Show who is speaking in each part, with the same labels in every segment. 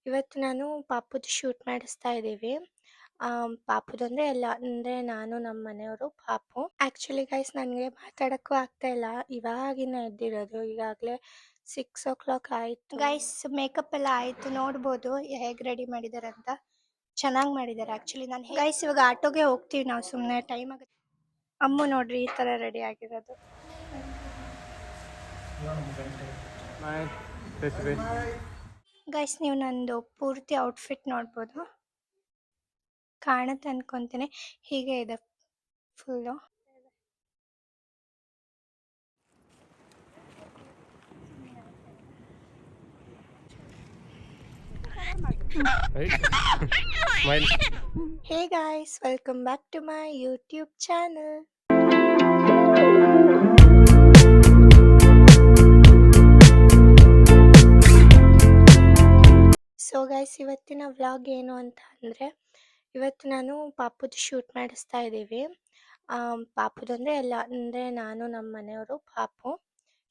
Speaker 1: ಇವತ್ತು ನಾನು ಪಾಪುದು ಶೂಟ್ ಮಾಡಿಸ್ತಾ ಇದ್ದೀವಿ. ಪಾಪುದಂದ್ರೆ ಎಲ್ಲ ಅಂದರೆ ನಾನು ನಮ್ಮ ಮನೆಯವರು ಪಾಪು. ಆ್ಯಕ್ಚುಲಿ ಗೈಸ್ ನನಗೆ ಮಾತಾಡೋಕ್ಕೂ ಆಗ್ತಾ ಇಲ್ಲ. ಇವಾಗಿನ ಎದ್ದಿರೋದು, ಈಗಾಗಲೇ 6 o'clock ಆಯಿತು. ಗೈಸ್ ಮೇಕಪ್ ಎಲ್ಲ ಆಯಿತು, ನೋಡ್ಬೋದು ಹೇಗೆ ರೆಡಿ ಮಾಡಿದ್ದಾರೆ ಅಂತ. ಚೆನ್ನಾಗಿ ಮಾಡಿದ್ದಾರೆ ಆ್ಯಕ್ಚುಲಿ. ನಾನು ಗೈಸ್ ಇವಾಗ ಆಟೋಗೆ ಹೋಗ್ತೀವಿ ನಾವು, ಸುಮ್ಮನೆ ಟೈಮ್ ಆಗುತ್ತೆ. ಅಮ್ಮು ನೋಡ್ರಿ ಈ ಥರ ರೆಡಿ ಆಗಿರೋದು. ಗೈಸ್ ನೀವು ನಂದು ಪೂರ್ತಿ ಔಟ್ಫಿಟ್ ನೋಡ್ಬೋದು, ಕಾಣುತ್ತೆ ಅನ್ಕೊಂತೀನಿ. ಹೀಗೆ ಇದೆ full. Hey guys, welcome back to my YouTube channel. So guys ಇವತ್ತಿನ ವ್ಲಾಗ್ ಏನು ಅಂತ ಅಂದರೆ, ಇವತ್ತು ನಾನು ಪಾಪುದು ಶೂಟ್ ಮಾಡಿಸ್ತಾ ಇದ್ದೀವಿ. ಪಾಪುದಂದರೆ ಎಲ್ಲ ಅಂದರೆ ನಾನು ನಮ್ಮ ಮನೆಯವರು ಪಾಪು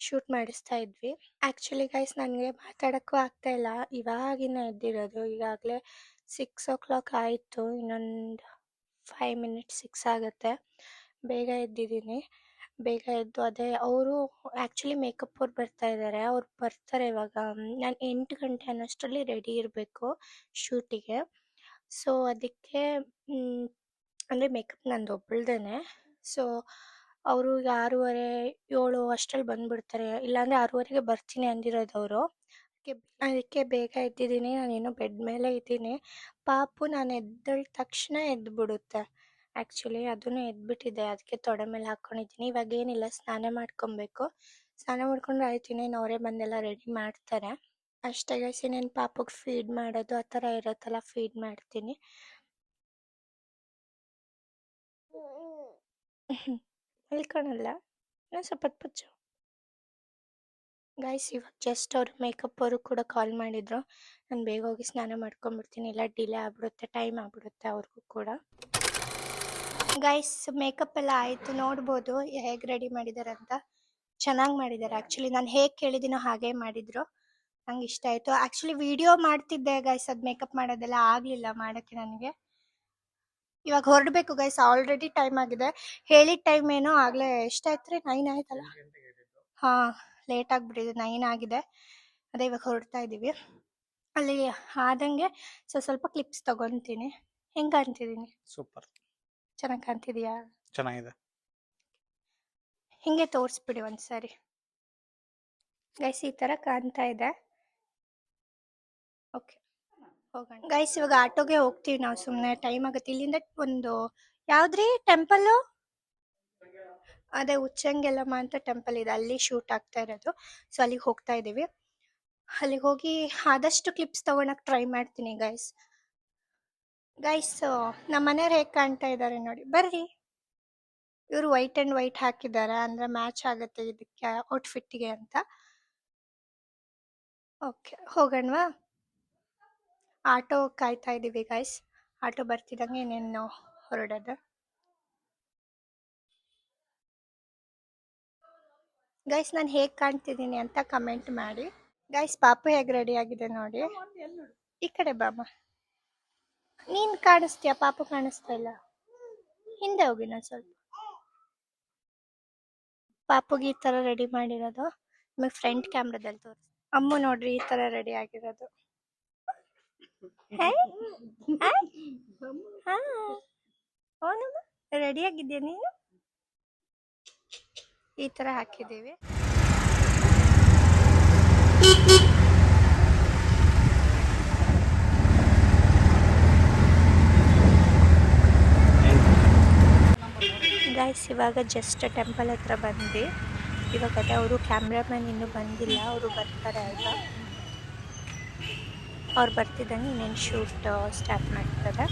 Speaker 1: ಶೂಟ್ ಮಾಡಿಸ್ತಾ ಇದ್ವಿ. ಆ್ಯಕ್ಚುಲಿ ಗೈಸ್ ನನಗೆ ಮಾತಾಡೋಕ್ಕೂ ಆಗ್ತಾ ಇಲ್ಲ. ಇವಾಗಿನ ಎದ್ದಿರೋದು, ಈಗಾಗಲೇ 6 o'clock ಆಯಿತು. ಇನ್ನೊಂದು 5 minutes 6 ಆಗುತ್ತೆ. ಬೇಗ ಎದ್ದಿದ್ದೀನಿ. ಬೇಗ ಎದ್ದು ಅದೇ ಅವರು ಆ್ಯಕ್ಚುಲಿ ಮೇಕಪ್ ಅವ್ರು ಬರ್ತಾ ಇದ್ದಾರೆ. ಅವ್ರು ಬರ್ತಾರೆ ಇವಾಗ. ನಾನು 8 ಗಂಟೆ ಅನ್ನೋಷ್ಟರಲ್ಲಿ ರೆಡಿ ಇರಬೇಕು ಶೂಟಿಗೆ. ಸೊ ಅದಕ್ಕೆ ಅಂದರೆ ಮೇಕಪ್ ನಂದು ಒಬ್ಬಳ್ದೇನೆ. ಸೊ ಅವರು ಈಗ 6:30 7 ಅಷ್ಟರಲ್ಲಿ ಬಂದುಬಿಡ್ತಾರೆ. ಇಲ್ಲಾಂದರೆ 6:30ಗೆ ಬರ್ತೀನಿ ಅಂದಿರೋದು ಅವರು. ಅದಕ್ಕೆ ಬೇಗ ಎದ್ದಿದ್ದೀನಿ. ನಾನಿನ್ನೂ ಬೆಡ್ ಮೇಲೆ ಇದ್ದೀನಿ. ಪಾಪು ನಾನು ಎದ್ದೇಳ ತಕ್ಷಣ ಎದ್ಬಿಡುತ್ತೆ. ಆ್ಯಕ್ಚುಲಿ ಅದನ್ನು ಎದ್ಬಿಟ್ಟಿದೆ, ಅದಕ್ಕೆ ತೊಡೆ ಮೇಲೆ ಹಾಕ್ಕೊಂಡಿದ್ದೀನಿ. ಇವಾಗ ಏನಿಲ್ಲ, ಸ್ನಾನ ಮಾಡ್ಕೊಬೇಕು. ಸ್ನಾನ ಮಾಡ್ಕೊಂಡ್ರೆ ಆಯ್ತು, ಇನ್ನೇನು ಅವರೇ ಬಂದೆಲ್ಲ ರೆಡಿ ಮಾಡ್ತಾರೆ ಅಷ್ಟೇ ಗೈಸ್. ಇನ್ನೇನು ಪಾಪುಗೆ ಫೀಡ್ ಮಾಡೋದು ಆ ಥರ ಇರುತ್ತಲ್ಲ, ಫೀಡ್ ಮಾಡ್ತೀನಿ. ಮಲ್ಕೊಳಲ್ಲ, ಇನ್ನೂ ಸ್ವಲ್ಪ ಪಚ್ಚು. ಗೈಸ್ ಇವಾಗ ಜಸ್ಟ್ ಅವರು ಮೇಕಪ್ ಅವರು ಕೂಡ ಕಾಲ್ ಮಾಡಿದ್ರು. ನಾನು ಬೇಗ ಹೋಗಿ ಸ್ನಾನ ಮಾಡ್ಕೊಂಬಿಡ್ತೀನಿ, ಇಲ್ಲ ಡಿಲೇ ಆಗ್ಬಿಡುತ್ತೆ, ಟೈಮ್ ಆಗ್ಬಿಡುತ್ತೆ ಅವ್ರಿಗೂ ಕೂಡ. ಗೈಸ್ ಮೇಕಪ್ ಎಲ್ಲ ಆಯಿತು, ನೋಡ್ಬೋದು ಹೇಗೆ ರೆಡಿ ಮಾಡಿದ್ದಾರೆ ಅಂತ. ಚೆನ್ನಾಗಿ ಮಾಡಿದ್ದಾರೆ ಆ್ಯಕ್ಚುಲಿ. ನಾನು ಹೇಗೆ ಕೇಳಿದ್ದೀನೋ ಹಾಗೆ ಮಾಡಿದರು, ನಂಗೆ ಇಷ್ಟ ಆಯಿತು. ಆ್ಯಕ್ಚುಲಿ ವಿಡಿಯೋ ಮಾಡ್ತಿದ್ದೆ ಗೈಸ್, ಅದು ಮೇಕಪ್ ಮಾಡೋದೆಲ್ಲ ಆಗಲಿಲ್ಲ ಮಾಡೋಕ್ಕೆ ನನಗೆ. ಇವಾಗ ಹೊರಡಬೇಕು ಗೈಸ್, ಆಲ್ರೆಡಿ ಟೈಮ್ ಆಗಿದೆ. ಹೇಳಿದ ಟೈಮ್ ಏನೋ ಆಗಲೇ ಎಷ್ಟಾಯ್ತು ರೀ, 9 ಆಯ್ತಲ್ಲ. ಹಾಂ, ಲೇಟ್ ಆಗಿಬಿಟ್ಟಿದೆ, 9 ಆಗಿದೆ. ಅದೇ ಇವಾಗ ಹೊರಡ್ತಾ ಇದ್ದೀವಿ. ಅಲ್ಲಿ ಆದಂಗೆ ಸ್ವಲ್ಪ ಕ್ಲಿಪ್ಸ್ ತಗೊತೀನಿ. ಹೆಂಗೆ ಕಾಣ್ತಿದ್ದೀನಿ?
Speaker 2: ಸೂಪರ್,
Speaker 1: ಚೆನ್ನಾಗಿ ಕಾಣ್ತಿದೀಯಾ?
Speaker 2: ಚೆನ್ನಾಗಿದೆ.
Speaker 1: ಹಿಂಗೆ ತೋರಿಸ್ಬಿಡಿ ಒಂದ್ಸರಿ ಗೈಸ್, ಈ ಥರ ಕಾಣ್ತಾ ಇದೆ. ಓಕೆ, ಹೋಗೋಣ ಗೈಸ್. ಇವಾಗ ಆಟೋಗೆ ಹೋಗ್ತೀವಿ ನಾವು, ಸುಮ್ಮನೆ ಟೈಮ್ ಆಗುತ್ತೆ. ಇಲ್ಲಿಂದ ಒಂದು ಯಾವ್ದ್ರಿ ಟೆಂಪಲ್ಲು, ಅದೇ ಉಚ್ಚಂಗೆಲ್ಲಮ್ಮ ಅಂತ ಟೆಂಪಲ್ ಇದೆ, ಅಲ್ಲಿ ಶೂಟ್ ಆಗ್ತಾ ಇರೋದು. ಸೊ ಅಲ್ಲಿಗೆ ಹೋಗ್ತಾ ಇದ್ದೀವಿ. ಅಲ್ಲಿಗೆ ಹೋಗಿ ಆದಷ್ಟು ಕ್ಲಿಪ್ಸ್ ತೊಗೊಳಕ್ಕೆ ಟ್ರೈ ಮಾಡ್ತೀನಿ ಗೈಸ್. ನಮ್ಮ ಮನೆಯವ್ರು ಹೇಗೆ ಕಾಣ್ತಾ ಇದ್ದಾರೆ ನೋಡಿ, ಬರ್ರಿ. ಇವರು ವೈಟ್ ಆ್ಯಂಡ್ ವೈಟ್ ಹಾಕಿದ್ದಾರೆ, ಅಂದರೆ ಮ್ಯಾಚ್ ಆಗುತ್ತೆ ಇದಕ್ಕೆ ಔಟ್ಫಿಟ್ಟಿಗೆ ಅಂತ. ಓಕೆ, ಹೋಗೋಣವಾ? ಆಟೋ ಕಾಯ್ತಾ ಇದ್ದೀವಿ ಗೈಸ್. ಆಟೋ ಬರ್ತಿದ್ದಂಗೆ ಇನ್ನೇನು ಹೊರಡೋದು. ಗೈಸ್ ನಾನು ಹೇಗೆ ಕಾಣ್ತಿದ್ದೀನಿ ಅಂತ ಕಮೆಂಟ್ ಮಾಡಿ ಗೈಸ್. ಪಾಪು ಹೇಗೆ ರೆಡಿ ಆಗಿದೆ ನೋಡಿ. ಈ ಕಡೆ ಬಾಮ, ನೀನು ಕಾಣಿಸ್ತೀಯ, ಪಾಪು ಕಾಣಿಸ್ತಾ ಇಲ್ಲ. ಹಿಂದೆ ಹೋಗಿ ನಾನು ಸ್ವಲ್ಪ. ಪಾಪುಗೆ ಈ ಥರ ರೆಡಿ ಮಾಡಿರೋದು ನಿಮಗೆ ಫ್ರಂಟ್ ಕ್ಯಾಮ್ರಾದಲ್ಲಿ ತೋರಿಸಿ. ಅಮ್ಮು ನೋಡ್ರಿ ಈ ಥರ ರೆಡಿ ಆಗಿರೋದು. ರೆಡಿ ಆಗಿದ್ಯಾ ನೀನು? ಈ ಥರ ಹಾಕಿದ್ದೀವಿ. ಗೈಸ್ ಇವಾಗ ಜಸ್ಟ್ ಟೆಂಪಲ್ ಹತ್ರ ಬಂದು, ಇವಾಗ ಅದೇ ಅವರು ಕ್ಯಾಮ್ರಾಮನ್ ಇನ್ನೂ ಬಂದಿಲ್ಲ, ಅವರು ಬರ್ತಾರೆ ಅಲ್ವಾ. ಅವ್ರು ಬರ್ತಿದ್ದಂಗೆ ಇನ್ನೇನು ಶೂಟ್ ಸ್ಟಾರ್ಟ್ ಮಾಡ್ತಾರೆ.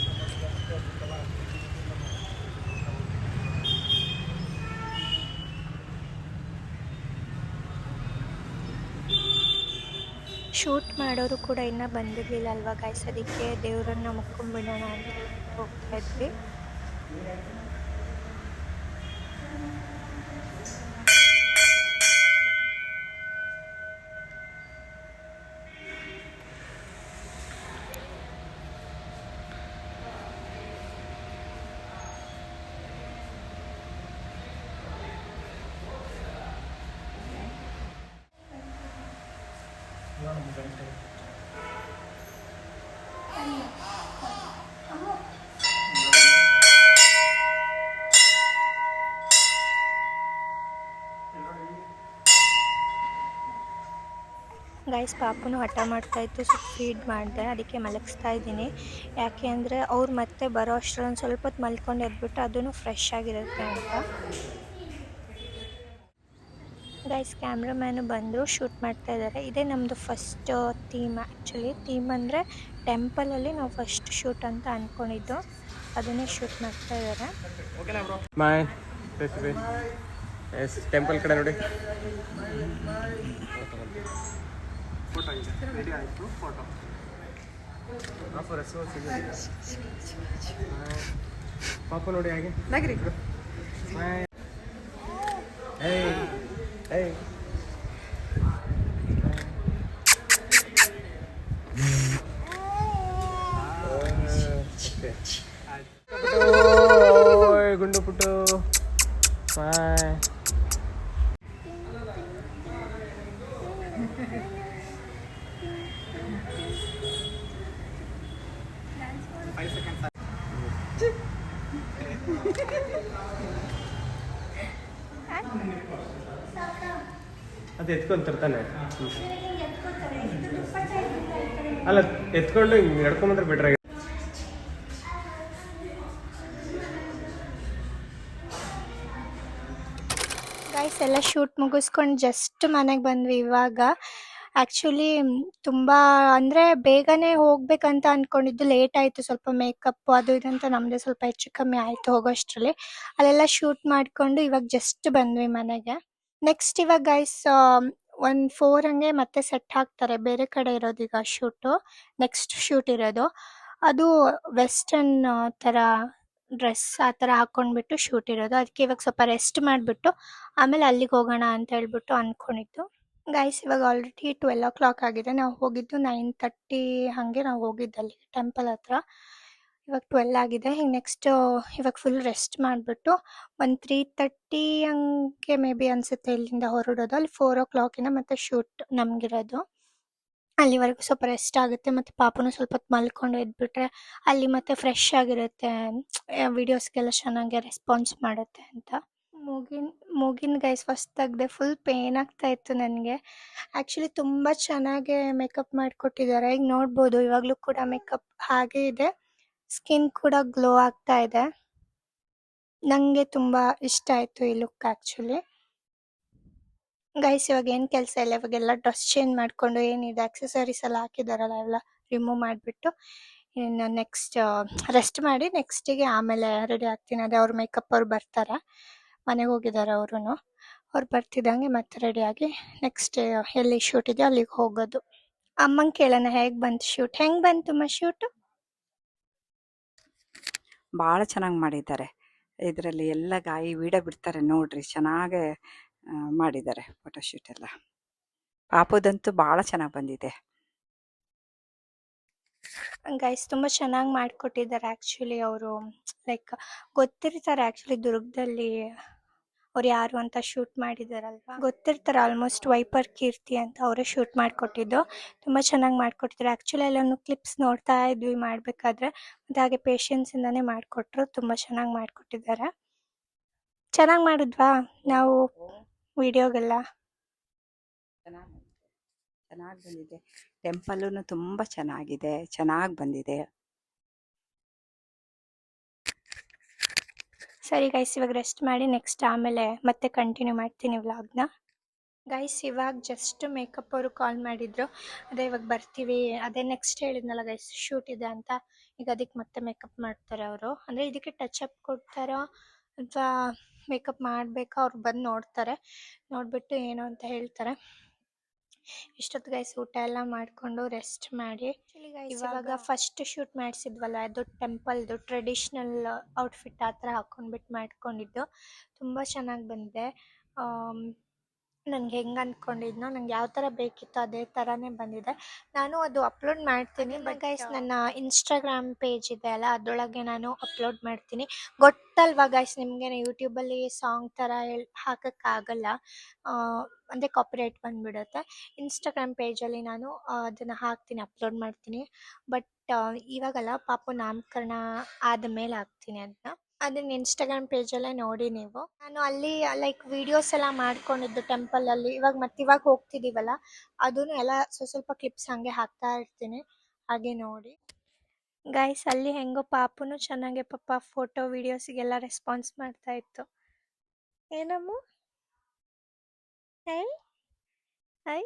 Speaker 1: ಶೂಟ್ ಮಾಡೋರು ಕೂಡ ಇನ್ನೂ ಬಂದಿರಲಿಲ್ಲ ಅಲ್ವಾ ಗೈಸ್, ಅದಕ್ಕೆ ದೇವರನ್ನ ಮುಕ್ಕೊಂಬಿಡೋಣ ಅಂತ ಹೋಗ್ತಾ ಇದ್ವಿ. ಗೈಸ್ ಪಾಪುನು ಹಠ ಮಾಡ್ತಾಯಿತ್ತು, ಸ್ವಲ್ಪ ಫೀಡ್ ಮಾಡಿದೆ, ಅದಕ್ಕೆ ಮಲಗಿಸ್ತಾ ಇದ್ದೀನಿ. ಯಾಕೆ ಅಂದರೆ ಅವ್ರು ಮತ್ತೆ ಬರೋ ಅಷ್ಟರಲ್ಲಿ ಸ್ವಲ್ಪ ಹೊತ್ತು ಮಲ್ಕೊಂಡು ಎದ್ಬಿಟ್ಟು ಅದೂ ಫ್ರೆಶ್ ಆಗಿರುತ್ತೆ ಅಂತ. ಗೈಸ್ ಕ್ಯಾಮ್ರಾಮ್ಯಾನು ಬಂದರು, ಶೂಟ್ ಮಾಡ್ತಾ ಇದ್ದಾರೆ. ಇದೇ ನಮ್ಮದು ಫಸ್ಟ್ ಥೀಮ್. ಆ್ಯಕ್ಚುಲಿ ಥೀಮ್ ಅಂದರೆ ಟೆಂಪಲಲ್ಲಿ ನಾವು ಫಸ್ಟ್ ಶೂಟ್ ಅಂತ ಅಂದ್ಕೊಂಡಿದ್ದು, ಅದನ್ನೇ ಶೂಟ್ ಮಾಡ್ತಾ ಇದ್ದಾರೆ.
Speaker 2: ಟೆಂಪಲ್ ಕಡೆ ನೋಡಿ. ಪಾಪ ನೋಡಿ ಹಾಗೆ ಗುಂಡು ಪುಟ್ಟು ಅದು ಎತ್ಕೊಂತಿರ್ತಾನೆ. ಅಲ್ಲ ಎತ್ಕೊಂಡು ಹಿಂಗೆ ನಡ್ಕೊಂಬಂದ್ರೆ ಬೆಟ್ರ್.
Speaker 1: ಗೈಸ್ ಎಲ್ಲ ಶೂಟ್ ಮುಗಿಸ್ಕೊಂಡು ಜಸ್ಟ್ ಮನೆಗೆ ಬಂದ್ವಿ ಇವಾಗ. ಆ್ಯಕ್ಚುಲಿ ತುಂಬ ಅಂದರೆ ಬೇಗನೆ ಹೋಗ್ಬೇಕಂತ ಅಂದ್ಕೊಂಡಿದ್ದು, ಲೇಟ್ ಆಯಿತು ಸ್ವಲ್ಪ. ಮೇಕಪ್ ಅದು ಇದಂತ ನಮ್ಮದೇ ಸ್ವಲ್ಪ ಹೆಚ್ಚು ಕಮ್ಮಿ ಆಯಿತು ಹೋಗೋಷ್ಟರಲ್ಲಿ. ಅಲ್ಲೆಲ್ಲ ಶೂಟ್ ಮಾಡಿಕೊಂಡು ಇವಾಗ ಜಸ್ಟ್ ಬಂದ್ವಿ ಮನೆಗೆ. ನೆಕ್ಸ್ಟ್ ಇವಾಗ ಗೈಸ್ 1-4 ಹಂಗೆ ಮತ್ತೆ ಸೆಟ್ ಹಾಕ್ತಾರೆ. ಬೇರೆ ಕಡೆ ಇರೋದು ಈಗ ಶೂಟು, ನೆಕ್ಸ್ಟ್ ಶೂಟ್ ಇರೋದು. ಅದು ವೆಸ್ಟರ್ನ್ ಥರ ಡ್ರೆಸ್ ಆ ಥರ ಹಾಕ್ಕೊಂಡ್ಬಿಟ್ಟು ಶೂಟ್ ಇರೋದು. ಅದಕ್ಕೆ ಇವಾಗ ಸ್ವಲ್ಪ ರೆಸ್ಟ್ ಮಾಡಿಬಿಟ್ಟು ಆಮೇಲೆ ಅಲ್ಲಿಗೆ ಹೋಗೋಣ ಅಂತ ಹೇಳ್ಬಿಟ್ಟು ಅಂದ್ಕೊಂಡಿದ್ದು. ಗೈಸ್ ಇವಾಗ ಆಲ್ರೆಡಿ 12 ಆಗಿದೆ. ನಾವು ಹೋಗಿದ್ದು 9:30 ಹಾಗೆ ನಾವು ಹೋಗಿದ್ದು ಅಲ್ಲಿ ಟೆಂಪಲ್ ಹತ್ರ. ಇವಾಗ 12 ಆಗಿದೆ. ಈಗ ನೆಕ್ಸ್ಟ್ ಇವಾಗ ಫುಲ್ ರೆಸ್ಟ್ ಮಾಡಿಬಿಟ್ಟು ಒಂದು 3:30 ಹಂಗೆ ಮೇ ಬಿ ಅನಿಸುತ್ತೆ ಇಲ್ಲಿಂದ ಹೊರಡೋದು. ಅಲ್ಲಿ 4 ಮತ್ತೆ ಶೂಟ್ ನಮಗಿರೋದು. ಅಲ್ಲಿವರೆಗೂ ಸ್ವಲ್ಪ ರೆಸ್ಟ್ ಆಗುತ್ತೆ, ಮತ್ತು ಪಾಪುನು ಸ್ವಲ್ಪ ಹೊತ್ತು ಮಲ್ಕೊಂಡು ಎದ್ಬಿಟ್ರೆ ಅಲ್ಲಿ ಮತ್ತೆ ಫ್ರೆಶ್ ಆಗಿರುತ್ತೆ, ವೀಡಿಯೋಸ್ಗೆಲ್ಲ ಚೆನ್ನಾಗಿ ರೆಸ್ಪಾನ್ಸ್ ಮಾಡುತ್ತೆ ಅಂತ. ಮೂಗಿನ ಗೈಸ್ ಫಸ್ಟ್ ತೆಗ್ದೆ, ಫುಲ್ ಪೇನ್ ಆಗ್ತಾ ಇತ್ತು ನನಗೆ. ಆ್ಯಕ್ಚುಲಿ ತುಂಬ ಚೆನ್ನಾಗಿ ಮೇಕಪ್ ಮಾಡಿಕೊಟ್ಟಿದ್ದಾರೆ. ಈಗ ನೋಡ್ಬೋದು ಇವಾಗಲೂ ಕೂಡ ಮೇಕಪ್ ಹಾಗೇ ಇದೆ, ಸ್ಕಿನ್ ಕೂಡ ಗ್ಲೋ ಆಗ್ತಾ ಇದೆ. ನನಗೆ ತುಂಬ ಇಷ್ಟ ಆಯಿತು ಈ ಲುಕ್ ಆ್ಯಕ್ಚುಲಿ. ಗೈಸ್ ಇವಾಗ ಏನು ಕೆಲಸ ಇಲ್ಲ, ಇವಾಗೆಲ್ಲ ಡ್ರೆಸ್ ಚೇಂಜ್ ಮಾಡಿಕೊಂಡು ಏನಿದೆ ಆಕ್ಸೆಸರೀಸ್ ಎಲ್ಲ ಹಾಕಿದಾರಲ್ಲ ಎಲ್ಲ ರಿಮೂವ್ ಮಾಡಿಬಿಟ್ಟು ಇನ್ನು ನೆಕ್ಸ್ಟ್ ರೆಸ್ಟ್ ಮಾಡಿ ನೆಕ್ಸ್ಟಿಗೆ ಆಮೇಲೆ ರೆಡಿ ಆಗ್ತೀನಿ. ಅದೇ ಅವ್ರ ಮೇಕಪ್ ಅವ್ರು ಬರ್ತಾರೆ, ಮನೆಗೆ ಹೋಗಿದ್ದಾರೆ ಅವರು. ಅವ್ರು ಬರ್ತಿದ್ದಂಗೆ ಮತ್ತೆ ರೆಡಿಯಾಗಿ ನೆಕ್ಸ್ಟ್ ಎಲ್ಲಿ ಶೂಟ್ ಇದೆಯೋ ಅಲ್ಲಿಗೆ ಹೋಗೋದು. ಅಮ್ಮಂಗೆ ಕೇಳೋಣ ಹೇಗೆ ಬಂತು ಶೂಟ್. ಹೆಂಗೆ ಬಂತಮ್ಮ ಶೂಟು?
Speaker 3: ಭಾಳ ಚೆನ್ನಾಗಿ ಮಾಡಿದ್ದಾರೆ. ಇದರಲ್ಲಿ ಎಲ್ಲ ಗಾಯಿ ವಿಡಿಯೋ ಬಿಡ್ತಾರೆ ನೋಡ್ರಿ, ಚೆನ್ನಾಗೆ ಮಾಡಿದ್ದಾರೆ ಫೋಟೋಶೂಟ್ ಎಲ್ಲ. ಪಾಪುದಂತೂ ಭಾಳ ಚೆನ್ನಾಗಿ ಬಂದಿದೆ.
Speaker 1: ಗೈಸ್ ತುಂಬ ಚೆನ್ನಾಗಿ ಮಾಡಿಕೊಟ್ಟಿದ್ದಾರೆ ಆ್ಯಕ್ಚುಲಿ. ಅವರು ಲೈಕ್ ಗೊತ್ತಿರ್ತಾರೆ ಆ್ಯಕ್ಚುಲಿ ದುರ್ಗದಲ್ಲಿ ಅವ್ರು ಯಾರು ಅಂತ ಶೂಟ್ ಮಾಡಿದಾರಲ್ವಾ, ಗೊತ್ತಿರ್ತಾರೆ ಆಲ್ಮೋಸ್ಟ್. ವೈಪರ್ ಕೀರ್ತಿ ಅಂತ ಅವರೇ ಶೂಟ್ ಮಾಡಿಕೊಟ್ಟಿದ್ದು. ತುಂಬ ಚೆನ್ನಾಗಿ ಮಾಡಿಕೊಟ್ಟಿದ್ದಾರೆ ಆ್ಯಕ್ಚುಲಿ. ಎಲ್ಲನೂ ಕ್ಲಿಪ್ಸ್ ನೋಡ್ತಾ ಇದ್ವಿ ಮಾಡಬೇಕಾದ್ರೆ, ಮತ್ತು ಹಾಗೆ ಪೇಷನ್ಸಿಂದನೇ ಮಾಡಿಕೊಟ್ರು. ತುಂಬ ಚೆನ್ನಾಗಿ ಮಾಡಿಕೊಟ್ಟಿದ್ದಾರೆ. ಚೆನ್ನಾಗಿ ಮಾಡಿದ್ವಾ ನಾವು ವಿಡಿಯೋಗೆಲ್ಲ?
Speaker 3: ಚೆನ್ನಾಗಿ ಬಂದಿದೆ. ಟೆಂಪಲ್ಲೂ ತುಂಬ ಚೆನ್ನಾಗಿದೆ, ಚೆನ್ನಾಗಿ ಬಂದಿದೆ.
Speaker 1: ಸರಿ ಗೈಸ್ ಇವಾಗ ರೆಸ್ಟ್ ಮಾಡಿ ನೆಕ್ಸ್ಟ್ ಆಮೇಲೆ ಮತ್ತೆ ಕಂಟಿನ್ಯೂ ಮಾಡ್ತೀನಿ ವ್ಲಾಗ್ನ. ಗೈಸ್ ಇವಾಗ ಜಸ್ಟ್ ಮೇಕಪ್ ಅವರು ಕಾಲ್ ಮಾಡಿದ್ರು, ಅದೇ ಇವಾಗ ಬರ್ತೀವಿ, ಅದೇ ನೆಕ್ಸ್ಟ್ ಹೇಳಿದ್ನಲ್ಲ ಗೈಸ್ ಶೂಟ್ ಇದೆ ಅಂತ. ಈಗ ಅದಕ್ಕೆ ಮತ್ತೆ ಮೇಕಪ್ ಮಾಡ್ತಾರೆ ಅವರು. ಅಂದರೆ ಇದಕ್ಕೆ ಟಚ್ ಅಪ್ ಕೊಡ್ತಾರೋ ಅಥವಾ ಮೇಕಪ್ ಮಾಡಬೇಕಾ ಅವ್ರು ಬಂದು ನೋಡ್ತಾರೆ, ನೋಡಿಬಿಟ್ಟು ಏನು ಅಂತ ಹೇಳ್ತಾರೆ. ಇಷ್ಟೊತ್ತು ಗೈಸ್ ಊಟ ಎಲ್ಲ ಮಾಡಿಕೊಂಡು ರೆಸ್ಟ್ ಮಾಡಿ ಇವಾಗ ಫಸ್ಟ್ ಶೂಟ್ ಮಾಡಿಸಿದ್ವಲ್ಲ ಅದು ಟೆಂಪಲ್ದು ಟ್ರೆಡಿಷ್ನಲ್ ಔಟ್ಫಿಟ್ ಆ ಥರ ಹಾಕ್ಕೊಂಡ್ಬಿಟ್ಟು ಮಾಡ್ಕೊಂಡಿದ್ದು. ತುಂಬ ಚೆನ್ನಾಗಿ ಬಂದಿದೆ. ನನಗೆ ಹೆಂಗೆ ಅಂದ್ಕೊಂಡಿದ್ನೋ ನಂಗೆ ಯಾವ ಥರ ಬೇಕಿತ್ತು ಅದೇ ಥರನೇ ಬಂದಿದೆ. ನಾನು ಅದು ಅಪ್ಲೋಡ್ ಮಾಡ್ತೀನಿ. ಬಟ್ ಗೈಸ್ ನನ್ನ ಇನ್ಸ್ಟಾಗ್ರಾಮ್ ಪೇಜ್ ಇದೆ ಅಲ್ಲ, ಅದರೊಳಗೆ ನಾನು ಅಪ್ಲೋಡ್ ಮಾಡ್ತೀನಿ. ಗೊತ್ತಲ್ವಾ ಗೈಸ್ ನಿಮಗೆ, ಯೂಟ್ಯೂಬಲ್ಲಿ ಸಾಂಗ್ ಥರ ಹಾಕೋಕ್ಕಾಗಲ್ಲ, ಅಂದರೆ ಕಾಪಿರೈಟ್ ಬಂದುಬಿಡುತ್ತೆ. ಇನ್ಸ್ಟಾಗ್ರಾಮ್ ಪೇಜಲ್ಲಿ ನಾನು ಅದನ್ನು ಹಾಕ್ತೀನಿ, ಅಪ್ಲೋಡ್ ಮಾಡ್ತೀನಿ. ಬಟ್ ಇವಾಗಲ್ಲ, ಪಾಪು ನಾಮಕರಣ ಆದಮೇಲೆ ಹಾಕ್ತೀನಿ ಅದನ್ನ ಇನ್ಸ್ಟಾಗ್ರಾಮ್ ಪೇಜಲ್ಲೇ ನೋಡಿ ನೀವು. ನಾನು ಅಲ್ಲಿ ಲೈಕ್ ವಿಡಿಯೋಸ್ ಎಲ್ಲ ಮಾಡ್ಕೊಂಡಿದ್ದು ಟೆಂಪಲಲ್ಲಿ. ಇವಾಗ ಹೋಗ್ತಿದ್ದೀವಲ್ಲ, ಅದನ್ನು ಎಲ್ಲ ಸ್ವಲ್ಪ ಕ್ಲಿಪ್ಸ್ ಹಾಗೆ ಹಾಕ್ತಾ ಇರ್ತೀನಿ, ಹಾಗೆ ನೋಡಿ. ಗೈಸ್ ಅಲ್ಲಿ ಹೆಂಗೋ ಪಾಪುನು ಚೆನ್ನಾಗೆ ಪಾಪ ಫೋಟೋ ವಿಡಿಯೋಸಿಗೆಲ್ಲ ರೆಸ್ಪಾನ್ಸ್ ಮಾಡ್ತಾ ಇತ್ತು. ಏನಮ್ಮ ಹೈ ಹೈ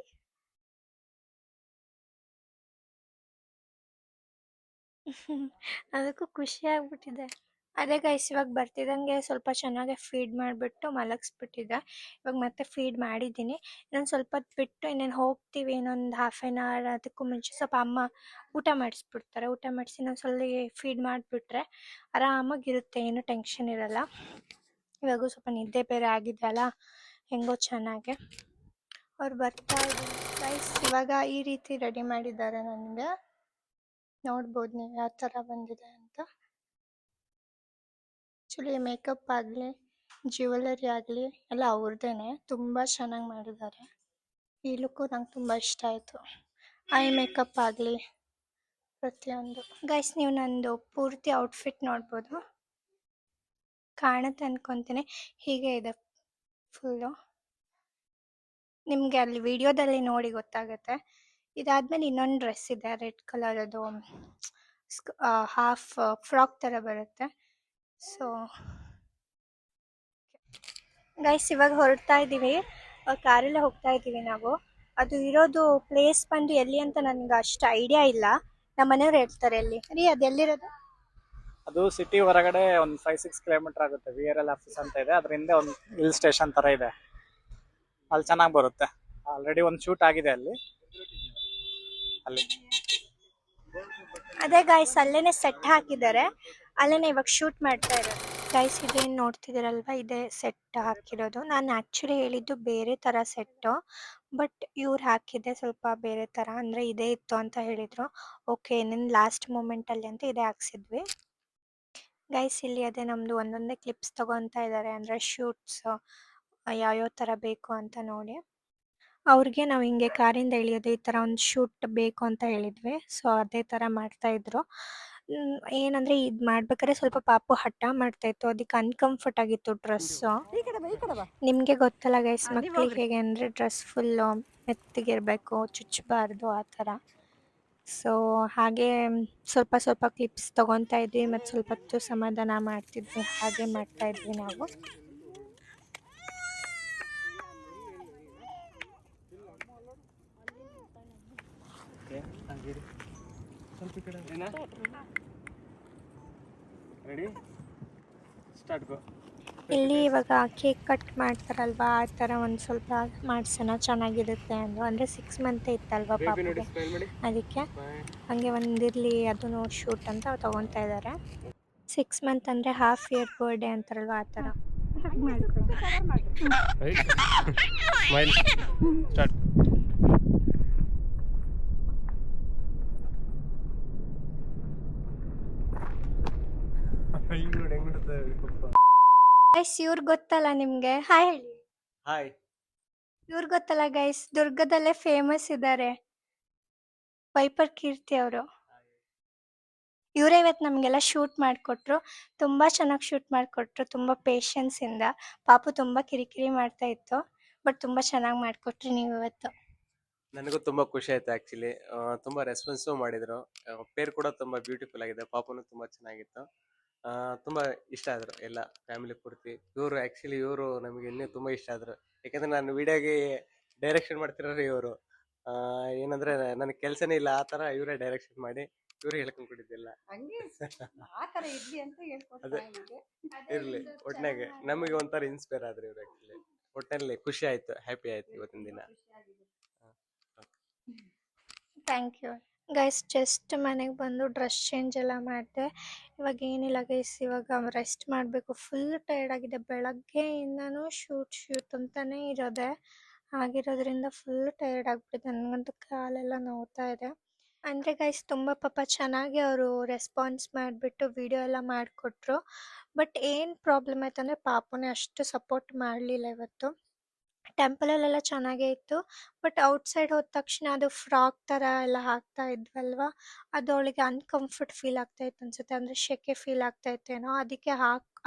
Speaker 1: ಅದಕ್ಕೂ ಖುಷಿ ಆಗ್ಬಿಟ್ಟಿದೆ. ಅದೇ ಗೈಸ್ ಇವಾಗ ಬರ್ತಿದ್ದಂಗೆ ಸ್ವಲ್ಪ ಚೆನ್ನಾಗಿ ಫೀಡ್ ಮಾಡಿಬಿಟ್ಟು ಮಲಗಿಸ್ಬಿಟ್ಟಿದ್ದೆ. ಇವಾಗ ಮತ್ತೆ ಫೀಡ್ ಮಾಡಿದ್ದೀನಿ. ಇನ್ನೊಂದು ಸ್ವಲ್ಪ ಹೊತ್ತು ಬಿಟ್ಟು ಇನ್ನೇನು ಹೋಗ್ತೀವಿ, ಇನ್ನೊಂದು ಹಾಫ್ ಆನ್ ಅವರ್ ಅದಕ್ಕೂ ಮುಂಚೆ ಸ್ವಲ್ಪ ಅಮ್ಮ ಊಟ ಮಾಡಿಸ್ಬಿಡ್ತಾರೆ. ಊಟ ಮಾಡಿಸಿ ಇನ್ನೊಂದು ಸ್ವಲ್ಪ ಫೀಡ್ ಮಾಡಿಬಿಟ್ರೆ ಆರಾಮಾಗಿರುತ್ತೆ, ಏನೂ ಟೆನ್ಷನ್ ಇರಲ್ಲ. ಇವಾಗೂ ಸ್ವಲ್ಪ ನಿದ್ದೆ ಬೇರೆ ಆಗಿದೆ ಅಲ್ಲ, ಹೆಂಗೋ ಚೆನ್ನಾಗೆ ಅವ್ರು ಬರ್ತಾ ಇದ್ದಾರೆ ಗೈಸ್. ಇವಾಗ ಈ ರೀತಿ ರೆಡಿ ಮಾಡಿದ್ದಾರೆ ನನಗೆ, ನೋಡ್ಬೋದು ನೀವು ಯಾವ ಥರ ಬಂದಿದೆ ಅಂತ. ಆ್ಯಕ್ಚುಲಿ ಮೇಕಪ್ ಆಗಲಿ ಜ್ಯುವೆಲರಿ ಆಗಲಿ ಎಲ್ಲ ಅವ್ರದ್ದೇನೆ, ತುಂಬ ಚೆನ್ನಾಗಿ ಮಾಡಿದ್ದಾರೆ. ಈ ಲುಕ್ಕು ನಂಗೆ ತುಂಬ ಇಷ್ಟ ಆಯಿತು. ಐ ಮೇಕಪ್ ಆಗಲಿ ಪ್ರತಿಯೊಂದು. ಗೈಸ್ ನೀವು ನಂದು ಪೂರ್ತಿ ಔಟ್ಫಿಟ್ ನೋಡ್ಬೋದು, ಕಾಣುತ್ತೆ ಅನ್ಕೊತೀನಿ. ಹೀಗೆ ಇದೆ ಫುಲ್ಲು, ನಿಮಗೆ ಅಲ್ಲಿ ವಿಡಿಯೋದಲ್ಲಿ ನೋಡಿ ಗೊತ್ತಾಗುತ್ತೆ. ಇದಾದ್ಮೇಲೆ ಇನ್ನೊಂದು ಡ್ರೆಸ್ ಇದೆ ರೆಡ್ ಕಲರ್, ಅದು ಹಾಫ್ ಫ್ರಾಕ್ ಥರ ಬರುತ್ತೆ. ಸೊ ಗೈಸ್ ಇವಾಗ ಹೊರಡ್ತಾ ಇದ್ದೀವಿ, ಕಾರಲ್ಲೇ ಹೋಗ್ತಾ ಇದ್ದೀವಿ ನಾವು. ಅದು ಇರೋದು ಪ್ಲೇಸ್ ಬಂದು ಎಲ್ಲಿ ಅಂತ ನನಗೆ ಅಷ್ಟು ಐಡಿಯಾ ಇಲ್ಲ. ನಮ್ಮ ಮನೆಯವ್ರು ಹೇಳ್ತಾರೆ ಎಲ್ಲಿ ರೀ, ಅದು ಎಲ್ಲಿರೋದು?
Speaker 4: ಅದು ಸಿಟಿ ಹೊರಗಡೆ ಒಂದು 5-6 ಕಿಲೋಮೀಟರ್ ಆಗುತ್ತೆ. VRL ಆಫೀಸ್ ಅಂತ ಇದೆ, ಅದ್ರ ಹಿಂದೆ ಒಂದು ಹಿಲ್ ಸ್ಟೇಷನ್ ತರ ಇದೆ, ಅಲ್ಲಿ ಚೆನ್ನಾಗಿ ಬರುತ್ತೆ. ಆಲ್ರೆಡಿ ಒಂದು ಶೂಟ್ ಆಗಿದೆ ಅಲ್ಲಿ.
Speaker 1: ಅದೇ ಗೈಸ್ ಅಲ್ಲೇನೆ ಸೆಟ್ ಹಾಕಿದ್ದಾರೆ, ಅಲ್ಲೇನೆ ಇವಾಗ ಶೂಟ್ ಮಾಡ್ತಾ ಇರೋದು. ಗೈಸ್ ಇದೇನು ನೋಡ್ತಿದ್ದೀರಲ್ವ, ಇದೇ ಸೆಟ್ ಹಾಕಿರೋದು. ನಾನು ಆ್ಯಕ್ಚುಲಿ ಹೇಳಿದ್ದು ಬೇರೆ ಥರ ಸೆಟ್ಟು, ಬಟ್ ಇವ್ರು ಹಾಕಿದ್ದೆ ಸ್ವಲ್ಪ ಬೇರೆ ಥರ, ಅಂದರೆ ಇದೇ ಇತ್ತು ಅಂತ ಹೇಳಿದರು. ಓಕೆ ನಿನ್ನ ಲಾಸ್ಟ್ ಮೂಮೆಂಟಲ್ಲಿ ಅಂತ ಇದೇ ಹಾಕ್ಸಿದ್ವಿ. ಗೈಸ್ ಇಲ್ಲಿ ಅದೇ ನಮ್ಮದು ಒಂದೊಂದೇ ಕ್ಲಿಪ್ಸ್ ತೊಗೊತಾ ಇದ್ದಾರೆ, ಅಂದರೆ ಶೂಟ್ಸ್ ಯಾವ್ಯಾವ ಥರ ಬೇಕು ಅಂತ ನೋಡಿ. ಅವ್ರಿಗೆ ನಾವು ಹಿಂಗೆ ಕಾರಿಂದ ಇಳಿಯೋದು ಈ ಥರ ಒಂದು ಶೂಟ್ ಬೇಕು ಅಂತ ಹೇಳಿದ್ವಿ. ಸೊ ಅದೇ ಥರ ಮಾಡ್ತಾಯಿದ್ರು. ಏನಂದರೆ ಇದು ಮಾಡ್ಬೇಕಾದ್ರೆ ಸ್ವಲ್ಪ ಪಾಪು ಹಠ ಮಾಡ್ತಾಯಿತ್ತು, ಅದಕ್ಕೆ ಅನ್ಕಂಫರ್ಟ್ ಆಗಿತ್ತು ಡ್ರೆಸ್ಸು. ನಿಮಗೆ ಗೊತ್ತಲ್ಲ ಗೈಸ್, ಮಕ್ಕಳಿಗೆ ಹೇಗೆ ಅಂದರೆ ಡ್ರೆಸ್ ಫುಲ್ಲು ಮೆತ್ತಗಿರಬೇಕು, ಚುಚ್ಚಬಾರ್ದು ಆ ಥರ. ಸೊ ಹಾಗೆ ಸ್ವಲ್ಪ ಸ್ವಲ್ಪ ಕ್ಲಿಪ್ಸ್ ತೊಗೊತಾ ಇದ್ವಿ, ಮತ್ತು ಸ್ವಲ್ಪ ಹೊತ್ತು ಸಮಾಧಾನ ಮಾಡ್ತಿದ್ವಿ, ಹಾಗೆ ಮಾಡ್ತಾಯಿದ್ವಿ ನಾವು.
Speaker 2: ರೆಡಿ ಸ್ಟಾರ್ಟ್ ಗೋ.
Speaker 1: ಇಲ್ಲಿ ಇವಾಗ ಕೇಕ್ ಕಟ್ ಮಾಡ್ತಾರಲ್ವಾ, ಆ ಥರ ಒಂದು ಸ್ವಲ್ಪ ಮಾಡ್ಸೋಣ ಚೆನ್ನಾಗಿರುತ್ತೆ ಅಂದು. ಅಂದರೆ 6 ಮಂತ್ ಇತ್ತಲ್ವ ಪಾಪುಗೆ, ಅದಕ್ಕೆ ಹಾಗೆ ಒಂದಿರಲಿ ಅದನ್ನು ಶೂಟ್ ಅಂತ ತೊಗೊತಾ ಇದ್ದಾರೆ. 6 ಮಂತ್ ಅಂದರೆ ಹಾಫ್ ಇಯರ್ ಬರ್ಡೇ ಅಂತಾರಲ್ವ, ಆ ಥರ.
Speaker 2: Smile start.
Speaker 1: ಗೈಸ್ ಇವ್ರು ಗೊತ್ತಲ್ಲ ನಿಮಗೆ, ಹಾಯ್ ಹೇಳಿ.
Speaker 2: ಹಾಯ್.
Speaker 1: ಇವ್ರು ಗೊತ್ತಲ್ಲ ಗೈಸ್, ದುರ್ಗದಲ್ಲೇ ಫೇಮಸ್ ಇದ್ದಾರೆ, ವೈಪರ್ ಕೀರ್ತಿ ಅವರು. ಇವರೇ ಇವತ್ತು ನಮಗೆಲ್ಲ ಶೂಟ್ ಮಾಡಿಕೊಟ್ರು, ತುಂಬ ಚೆನ್ನಾಗಿ ಶೂಟ್ ಮಾಡಿಕೊಟ್ರು, ತುಂಬ ಪೇಷನ್ಸಿಂದ. ಪಾಪು ತುಂಬ ಕಿರಿಕಿರಿ ಮಾಡ್ತಾ ಇತ್ತು, ಬಟ್ ತುಂಬ ಚೆನ್ನಾಗಿ ಮಾಡಿಕೊಟ್ರಿ ನೀವು ಇವತ್ತು.
Speaker 2: ನನಗೂ ತುಂಬ ಖುಷಿ ಆಯ್ತು ಆ್ಯಕ್ಚುಲಿ. ತುಂಬ ರೆಸ್ಪಾನ್ಸು ಮಾಡಿದರು. ಪೇರ್ ಕೂಡ ತುಂಬ ಬ್ಯೂಟಿಫುಲ್ ಆಗಿದೆ, ಪಾಪುನು ತುಂಬ ಚೆನ್ನಾಗಿತ್ತು. ತುಂಬ ಇಷ್ಟ ಆದರು ಎಲ್ಲ ಫ್ಯಾಮಿಲಿ ಪೂರ್ತಿ. ಇವರು ನಮಗೆ ಇನ್ನೂ ತುಂಬ ಇಷ್ಟ ಆದರು, ಯಾಕಂದರೆ ನಾನು ವಿಡಿಯೋಗೆ ಡೈರೆಕ್ಷನ್ ಮಾಡ್ತಿರೋರು ಇವರು. ಏನಂದರೆ ನನಗೆ ಕೆಲಸನೇ ಇಲ್ಲ, ಆ ಥರ ಇವರೇ ಡೈರೆಕ್ಷನ್ ಮಾಡಿ ಇವರು ಹೇಳ್ಕೊಂಡ್ಬಿಟ್ಟಿದ್ದಿಲ್ಲ. ಅದೇ ಇರಲಿ, ಒಟ್ಟಿನಾಗೆ ನಮಗೆ ಒಂಥರ ಇನ್ಸ್ಪೈರ್ ಆದ್ರು ಇವರು. ಆ್ಯಕ್ಚುಲಿ ಒಟ್ಟಿನಲ್ಲಿ ಖುಷಿ ಆಯಿತು, ಹ್ಯಾಪಿ ಆಯಿತು ಇವತ್ತಿನ ದಿನ.
Speaker 1: Thank you guys. ಜಸ್ಟ್ ಮನೆಗೆ ಬಂದು ಡ್ರೆಸ್ ಚೇಂಜ್ ಎಲ್ಲ ಮಾಡಿದೆ. ಇವಾಗ ಏನಿಲ್ಲ ಗೈಸ್, ಇವಾಗ ರೆಸ್ಟ್ ಮಾಡಬೇಕು. ಫುಲ್ ಟಯರ್ಡ್ ಆಗಿದೆ, ಬೆಳಗ್ಗೆಯಿಂದನೂ ಶೂಟ್ ಅಂತಲೇ ಇರೋದೆ. ಆಗಿರೋದ್ರಿಂದ ಫುಲ್ ಟಯರ್ಡ್ ಆಗ್ಬಿಟ್ಟಿದೆ. ನನಗಂತೂ ಕಾಲೆಲ್ಲ ನೋವ್ತಾ ಇದೆ. ಅಂದರೆ ಗೈಸ್ ತುಂಬ ಪಾಪ ಚೆನ್ನಾಗಿ ಅವರು ರೆಸ್ಪಾನ್ಸ್ ಮಾಡಿಬಿಟ್ಟು ವಿಡಿಯೋ ಎಲ್ಲ ಮಾಡಿಕೊಟ್ರು. ಬಟ್ ಏನು ಪ್ರಾಬ್ಲಮ್ ಆಯ್ತಂದರೆ ಪಾಪುನೇ ಅಷ್ಟು ಸಪೋರ್ಟ್ ಮಾಡಲಿಲ್ಲ ಇವತ್ತು. ಟೆಂಪಲಲ್ಲೆಲ್ಲ ಚೆನ್ನಾಗೇ ಇತ್ತು. ಬಟ್ ಔಟ್ಸೈಡ್ ಹೋದ ತಕ್ಷಣ ಅದು ಫ್ರಾಕ್ ಥರ ಎಲ್ಲ ಹಾಕ್ತಾ ಇದ್ವಲ್ವ, ಅದು ಅವಳಿಗೆ ಅನ್ಕಂಫರ್ಟ್ ಫೀಲ್ ಆಗ್ತಾ ಇತ್ತು ಅನ್ಸುತ್ತೆ. ಅಂದರೆ ಶೆಕೆ ಫೀಲ್ ಆಗ್ತಾ ಇತ್ತೇನೋ, ಅದಕ್ಕೆ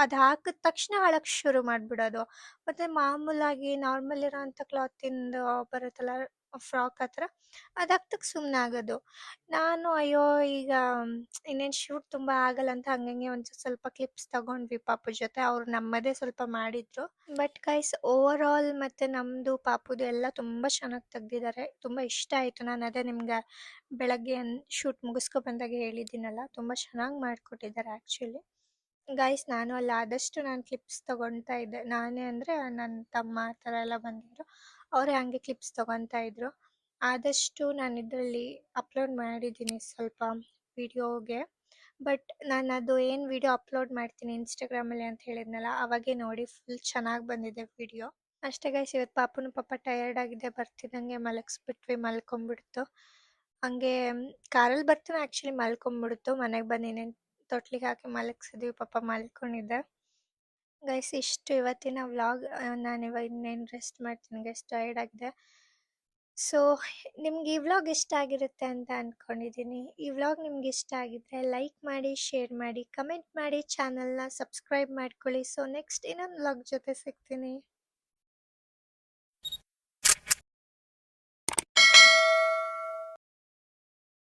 Speaker 1: ಅದು ಹಾಕಿದ ತಕ್ಷಣ ಅಳಕ್ಕೆ ಶುರು ಮಾಡಿಬಿಡೋದು. ಮತ್ತು ಮಾಮೂಲಾಗಿ ನಾರ್ಮಲ್ ಇರೋಂಥ ಕ್ಲಾತಿಂದು ಬರುತ್ತಲ್ಲ ಫ್ರಾಕ್ ಆ ಥರ, ಅದು ಹಾಕ್ದಕ್ಕೆ ಸುಮ್ಮನೆ ಆಗೋದು. ನಾನು ಅಯ್ಯೋ ಈಗ ಇನ್ನೇನು ಶೂಟ್ ತುಂಬ ಆಗಲ್ಲ ಅಂತ ಹಂಗಂಗೆ ಒಂದು ಸ್ವಲ್ಪ ಕ್ಲಿಪ್ಸ್ ತಗೊಂಡ್ವಿ ಪಾಪು ಜೊತೆ. ಅವ್ರು ನಮ್ಮದೇ ಸ್ವಲ್ಪ ಮಾಡಿದ್ರು. ಬಟ್ ಗೈಸ್ ಓವರ್ ಆಲ್ ಮತ್ತು ನಮ್ಮದು ಪಾಪುದು ಎಲ್ಲ ತುಂಬ ಚೆನ್ನಾಗಿ ತೆಗ್ದಿದ್ದಾರೆ. ತುಂಬ ಇಷ್ಟ ಆಯಿತು. ನಾನು ಅದೇ ನಿಮ್ಗೆ ಬೆಳಗ್ಗೆ ಶೂಟ್ ಮುಗಿಸ್ಕೊ ಬಂದಾಗ ಹೇಳಿದ್ದೀನಲ್ಲ, ತುಂಬ ಚೆನ್ನಾಗಿ ಮಾಡಿಕೊಟ್ಟಿದ್ದಾರೆ ಆ್ಯಕ್ಚುಲಿ. ಗೈಸ್ ನಾನು ಅಲ್ಲಿ ಆದಷ್ಟು ನಾನು ಕ್ಲಿಪ್ಸ್ ತೊಗೊತಾ ಇದ್ದೆ. ನಾನೇ ಅಂದರೆ ನನ್ನ ತಮ್ಮ ಆ ಥರ ಎಲ್ಲ ಬಂದಿದ್ರು, ಅವರೇ ಹಾಗೆ ಕ್ಲಿಪ್ಸ್ ತೊಗೊತಾ ಇದ್ರು. ಆದಷ್ಟು ನಾನು ಇದರಲ್ಲಿ ಅಪ್ಲೋಡ್ ಮಾಡಿದ್ದೀನಿ ಸ್ವಲ್ಪ ವಿಡಿಯೋಗೆ. ಬಟ್ ನಾನು ಅದು ಏನು ವಿಡಿಯೋ ಅಪ್ಲೋಡ್ ಮಾಡ್ತೀನಿ ಇನ್ಸ್ಟಾಗ್ರಾಮಲ್ಲಿ ಅಂತ ಹೇಳಿದ್ನಲ್ಲ, ಅವಾಗೇ ನೋಡಿ ಫುಲ್ ಚೆನ್ನಾಗಿ ಬಂದಿದೆ ವಿಡಿಯೋ. ಅಷ್ಟೇ ಗೈಸ್, ಇವತ್ತು ಪಾಪುನು ಪಾಪ ಟಯರ್ಡ್ ಆಗಿದೆ, ಬರ್ತಿದ್ದಂಗೆ ಮಲಗಿಸ್ಬಿಟ್ವಿ, ಮಲ್ಕೊಂಬಿಡ್ತು. ಹಂಗೆ ಕಾರಲ್ಲಿ ಬರ್ತಾನೆ ಆ್ಯಕ್ಚುಲಿ ಮಲ್ಕೊಂಬಿಡ್ತು. ಮನೆಗೆ ಬಂದು ಇನ್ನೇನು ತೊಟ್ಲಿಗೆ ಹಾಕಿ ಮಲಗಿಸಿದ್ವಿ, ಪಾಪ ಮಲ್ಕೊಂಡಿದ್ದೆ. ಗೈಸ್ ಇಷ್ಟು ಇವತ್ತಿನ ವ್ಲಾಗ್. ನಾನು ಇವಾಗ ಇನ್ನೇನು ರೆಸ್ಟ್ ಮಾಡ್ತೀನಿ ಗೈಸ್, ಟಯರ್ಡ್ ಆಗಿದೆ. ಸೊ ನಿಮ್ಗೆ ಈ ವ್ಲಾಗ್ ಇಷ್ಟ ಆಗಿರುತ್ತೆ ಅಂತ ಅಂದ್ಕೊಂಡಿದ್ದೀನಿ. ಈ ವ್ಲಾಗ್ ನಿಮ್ಗೆ ಇಷ್ಟ ಆಗಿದ್ರೆ ಲೈಕ್ ಮಾಡಿ, ಶೇರ್ ಮಾಡಿ, ಕಮೆಂಟ್ ಮಾಡಿ, ಚಾನಲ್ನ ಸಬ್ಸ್ಕ್ರೈಬ್ ಮಾಡ್ಕೊಳ್ಳಿ. ಸೊ ನೆಕ್ಸ್ಟ್ ಇನ್ನೊಂದು ವ್ಲಾಗ್ ಜೊತೆ ಸಿಗ್ತೀನಿ.